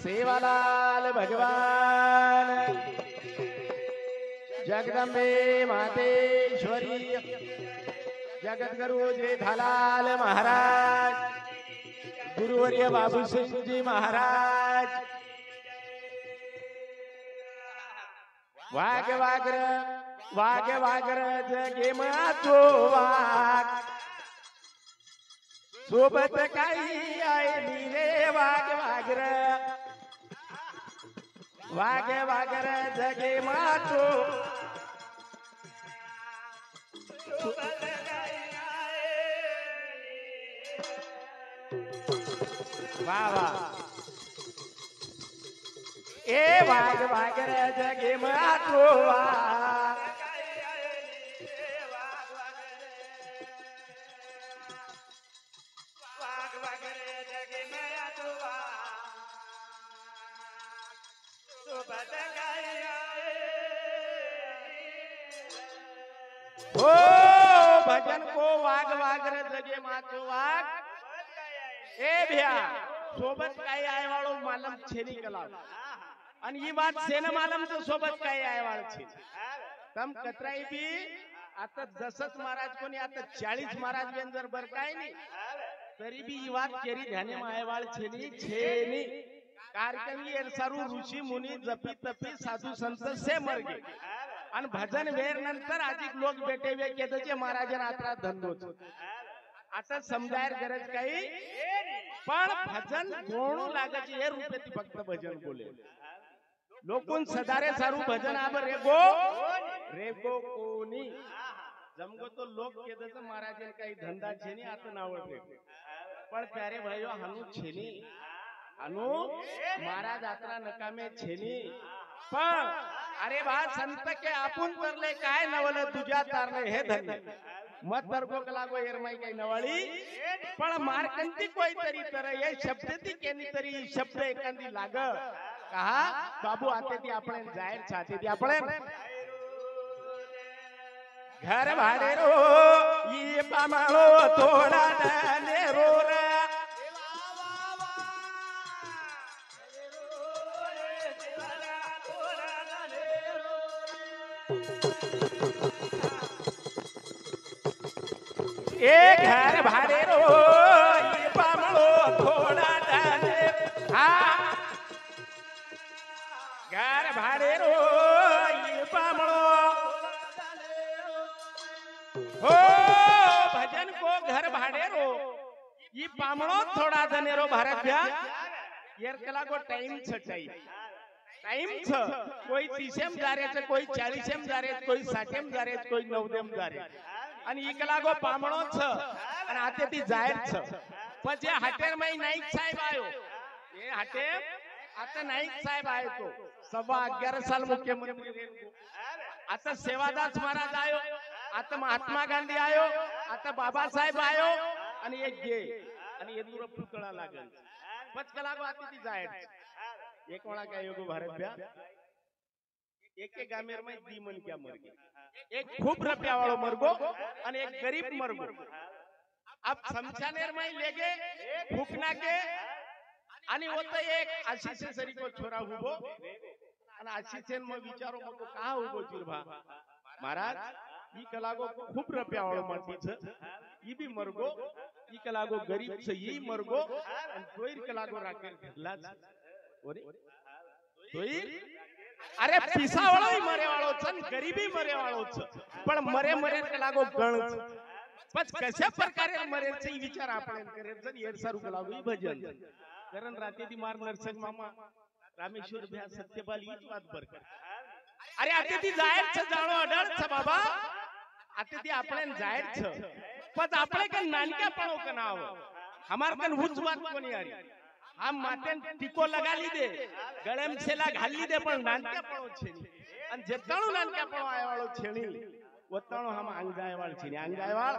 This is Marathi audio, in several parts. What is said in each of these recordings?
सेवालाल भगवान जगदंबे मातेश्वरी जगद्गुरु जेठालाल महाराज गुरुवर्य बाबूसिंह जी महाराज वाघ वाघर वाघ वाघर जगे मातो वाघ सोबत काही आहे रे वाघ वाघर वाघ वाघर जगे मातो वाह वाह ए वाघ वाघर जगे मातो वाघ हो भजन को वाघ वाघर जगे मातो वाघ ए भ्या सोबत काही आहे वाळो मालम छेनी कला आणि ही बात सेन मालम तो सोबत काही आहे वाळ छे तम कतराई बी आता जसच महाराज कोणी आता 40 महाराज बेन जर बर काय नाही तरी बी ही बात केरी ध्याने मायवाळ छेनी छेनी कार्यक्रम ये सारू ऋषी मुनी जपी तपी साधू संत से मर गए आणि भजन वेर नंतर अधिक लोक भेटे वे केदचे महाराजन आता धंदो आता समजायर गरज काही पण भजन गोणू लागायचे हे रूपे ती फक्त भजन बोले लोकून सदारे सारू भजन आबर रेगो रेगो कोणी जमगो तो लोक केदच महाराजन काही धंदा छेनी आता नावळ पण प्यारे भाईओ हनु छेनी अनु महाराज आत्रा नकामे छेनी पण अरे बा संत के आपण करले काय नवल तुझ्या तारले हे धन्य मत तर्को कलागो एरमाई काही नवाळी पण मार्कंती कोई तरी तर ये शब्द ती केनी तरी शब्द एखादी लाग कहा बाबू आते ती आपण जाहीर छाती ती आपण घर भाडे रो ये पामाळो थोडा ने रो ए घर भाडे रो ये पामळो थोडा डाले हा घर भाडे रो ये पामळो हो भजन को घर भाडे रो ये पामळो थोडा दने रो भारत भ्या येर कला को टाइम छटाई टाइम छ कोई 30 जा रे छ कोई 40 जा रे कोई 60 जा रे कोई 90 जा रे आणि इकलागो पामणो छ आणि आते ती जायर छ पण हाटेर मै नाईक साहेब आयो ए हाटे आता नाईक साहेब आयो तो 11.5 साल मुख्यमंत्री आता सेवादास महाराज आयो आता महात्मा गांधी आयो आता बाबासाहेब आयो आणि एक गे आणि ये दूर पुतळा लागल पचकलागो आते ती जायर एक वळा काय योगो भारत भ्या एक एक गामेर मै दी मन क्या मर गया एक खूब रुपया वालों मरगो और एक गरीब मरगो अब शमशानेर में ले गए फूकना के आणि होता एक आशीष सरी को छोरा हुबो आणि आशीषेन में विचारो मको कहा हुबो जिरभा महाराज ई कलागो खूब रुपया वालों मरती छ ई भी मरगो ई कलागो गरीब छ ई मरगो आणि तोईर कलागो राखेल घरला छ ओरे तोईर अरे पिसा वाळो मरे वाळो छ गरीबी मरे वाळो छ पण मरे मरे कलागो गण पच कशा प्रकारे मरे छ विचार आपण करे जर येर सारू कलागो भजन कारण राते दी मार नरसंग मामा रामेश्वर भ्या सत्यपाल हीच बात बर अरे आते ती जायर छ जाणो अडळ छ बाबा आते ती आपण जायर छ पच आपले का नानक्या पणो का नाव हमार कन हुच बात कोणी आरी हम मातेन टिको लगा ली दे गळेम छेला घाली दे पण नानक्या पणो छेनी आणि जेताणो नानक्या पणो आय वाळो छेणी ओताणो हम अंगाय वाळ छेनी अंगाय वाळ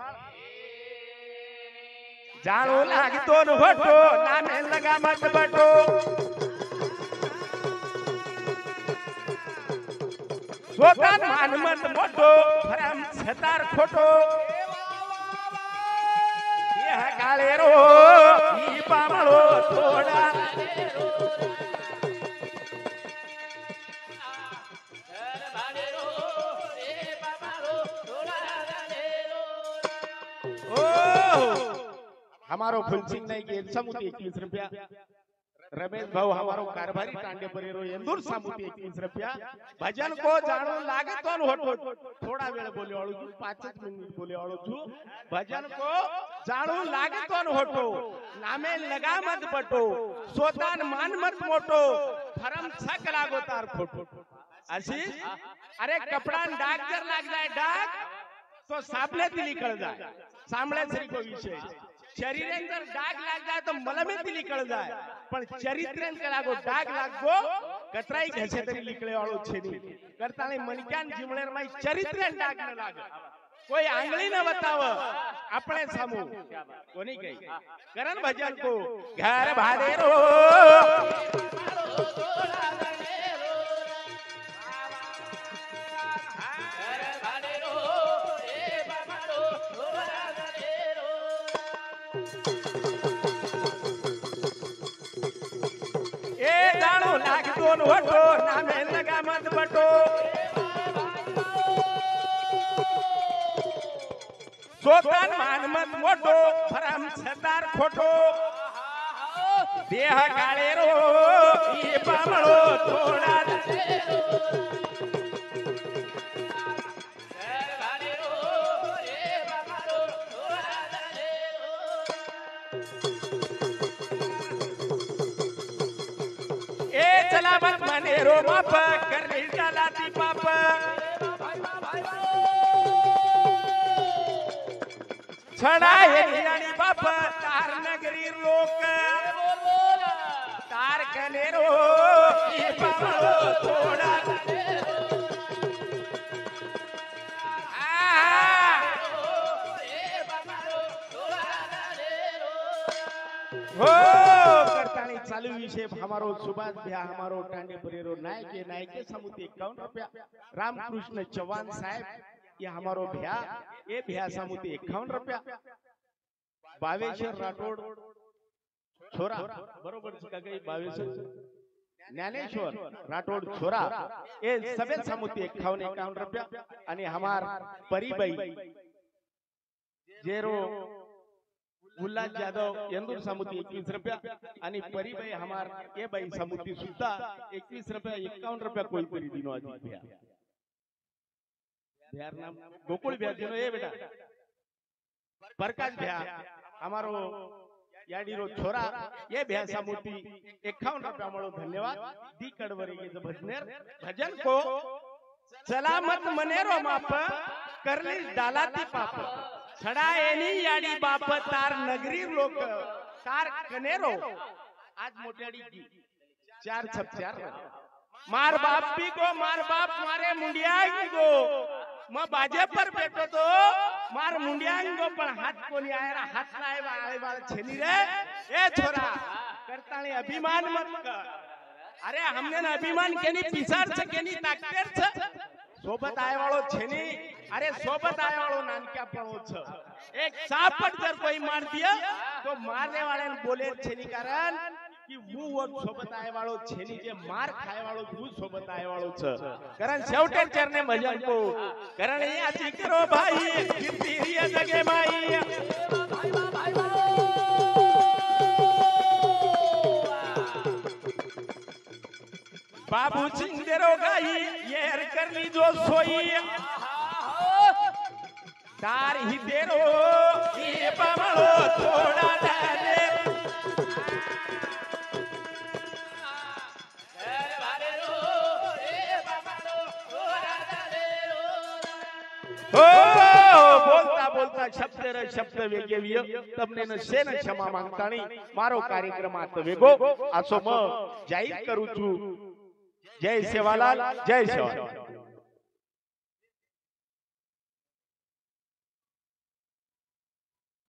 जाणो लागतो न होतो नामे लगा मत बटो स्वतः मान मत मोटो फरम छतार खोटो ये गाळे रो ई पामळो थोडा हमारो फुलसिंग नहीं गेल सामुती 21 रुपया रमेश भाऊ हमारो कारभारी टांडे परेरो इंदूर सामुती 21 रुपया भजन को जानो लागे तो होटो थोड़ा वेळ बोले वाळू छु 5 मिनिट बोले वाळू छु भजन को जानो लागे तो होटो नामे लगा मत बटो सोतान मान मत मोटो फरम छक लागो तार खोटो आशीष अरे कपड़ा डाग जर लाग जाए डाग तो सापले ती निकल जाए सांभळे श्री को विषय शरीर अंदर डाग लाग जाए तो मलमे ती निकल जाए पण चरित्र के लागो डाग लागो कतराई घसे तरी निकळे वाळो छे नी करताणी मणक्यान जिमळेर माई चरित्र डाग न लागे कोई आंगली न बताव अपने सामू कोनी गई करन भजन को घर भाडेरो लाग दोन वटो नामे लगा मत बटो सोतान मान मत मोटो फरम छतार खोटो देह काळे रो ये बामळो थोडा चला मत मने रो बाप करनी डालाती पाप छड़ाए निरानी बाप तार नगरी लोक तार कने रो ये बामळो थोडा हो चालू विषय हमारो सुभाष भैया हमारो टांडे परेरो नायक सामुती 51 रुपया रामकृष्ण चौहान साहेब ये हमारो भैया ये भैया सामुती 51 रुपया बावेश्वर राठोड छोरा बरोबर का गई बावेश्वर ज्ञानेश्वर राठोड छोरा ये सबे सामुती 51 रुपया आणि हमार परीबाई जेरो उल्लास जाधव यंदूर सामुती 21 रुपया आणि परीबाई हमार ये बाई सामुती सुद्धा 21 रुपया 51 रुपया कोई तरी दिनो आजी भैया भैया नाम गोकुल भैया दिनो ये बेटा प्रकाश भैया हमारो याडीरो छोरा ये भैया सामुती 51 रुपया मळो धन्यवाद दी कडवरी ये भजनेर भजन को सलामत मनेरो माप करली डालाती पाप छड़ा एनी याडी बाप तार नगरी लोक तार कनेरो आज मोट्याडी की 4 छप 4 मार बाप भी को मार बाप मारे मुंडियांग को म बाजे पर बैठो तो मार मुंडियांग को पण हाथ कोनी आयरा हाथ लाए आळे वाळ छेनी रे ए छोरा करताणी अभिमान मत कर अरे हमने न अभिमान केनी पिसार छ केनी ताकतेर छ सोबत आए वाळो छेनी अरे सोबत आए वाळो नानक्या पळो छ एक चापट जर कोई मार दिया तो मारने वाले ने बोले छेनी कारण कि वो वो सोबत आए वाळो छेनी जे मार खाए वाळो वो सोबत आए वाळो छ कारण शेवटे चरणे भजन को कारण या जिकरो भाई कीर्ती जगे माई बाबू सिंह देरो गाई येर करनी जो सोई तार ही देरो ये बामळो थोडा दाने हो बोलता बोलता शब्द वेगे विय तमने न सेन क्षमा मागताणी मारो कार्यक्रमात वेगो आसो म जाहीर करू छु जय सेवालाल जय सेवालाल।